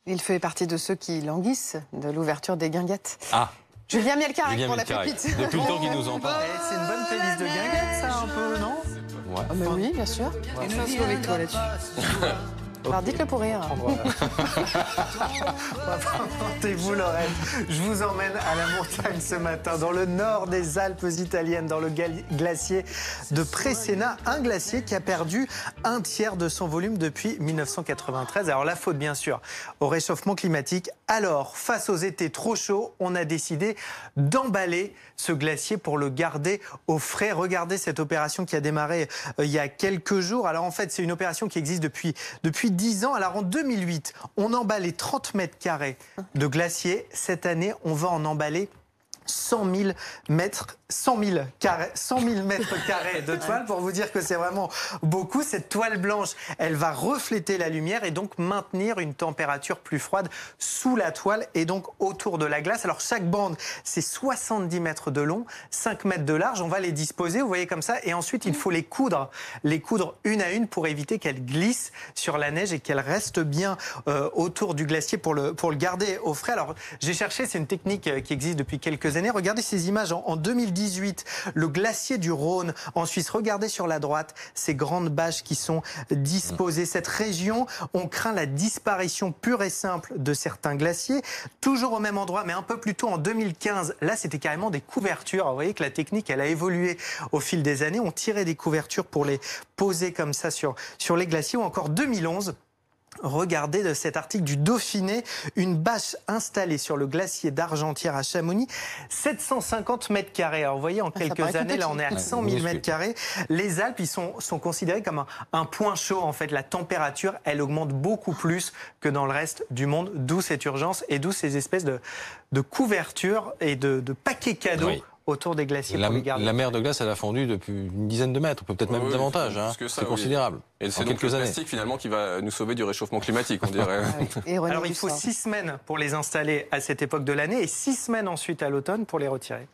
Il fait partie de ceux qui languissent de l'ouverture des guinguettes. Ah, Julien Mielcarré pour la Mielcarré. pépite. Depuis le temps qu'il nous en parle. C'est une bonne playlist de guinguettes, ça, un peu, non? Ouais. Ah bah oui, bien sûr. Je suis un slow avec toi là-dessus. Alors dites-le pour rire. Rendez-vous, Lorraine. Je vous emmène à la montagne ce matin, dans le nord des Alpes italiennes, dans le glacier de Presena. Un glacier qui a perdu un tiers de son volume depuis 1993. Alors la faute, bien sûr, au réchauffement climatique. Alors, face aux étés trop chauds, on a décidé d'emballer ce glacier pour le garder au frais. Regardez cette opération qui a démarré il y a quelques jours. Alors en fait, c'est une opération qui existe depuis 10 ans. Alors en 2008, on emballait 30 mètres carrés de glacier. Cette année, on va en emballer 100 000 mètres carrés de toile, pour vous dire que c'est vraiment beaucoup. Cette toile blanche, elle va refléter la lumière et donc maintenir une température plus froide sous la toile et donc autour de la glace. Alors chaque bande, c'est 70 mètres de long, 5 mètres de large. On va les disposer, vous voyez comme ça, et ensuite il faut les coudre une à une pour éviter qu'elles glissent sur la neige et qu'elles restent bien autour du glacier pour le garder au frais. Alors j'ai cherché, c'est une technique qui existe depuis quelques années. Regardez ces images en 2018, le glacier du Rhône en Suisse. Regardez sur la droite ces grandes bâches qui sont disposées. Cette région, on craint la disparition pure et simple de certains glaciers. Toujours au même endroit, mais un peu plus tôt en 2015. Là, c'était carrément des couvertures. Alors, vous voyez que la technique, elle a évolué au fil des années. On tirait des couvertures pour les poser comme ça sur les glaciers. Ou encore 2011. Regardez de cet article du Dauphiné, une bâche installée sur le glacier d'Argentière à Chamonix, 750 mètres carrés. Alors vous voyez, en quelques années, là on est à 100 000 mètres carrés. Les Alpes, ils sont considérés comme un point chaud. En fait, la température, elle augmente beaucoup plus que dans le reste du monde, d'où cette urgence et d'où ces espèces de couvertures et de paquets cadeaux. Oui. Autour des glaciers pour les garder. La mer de glace, elle a fondu depuis une dizaine de mètres, peut-être même davantage. Hein. C'est considérable. Et c'est donc le plastique finalement qui va nous sauver du réchauffement climatique, on dirait. Alors il faut 6 semaines pour les installer à cette époque de l'année et 6 semaines ensuite à l'automne pour les retirer.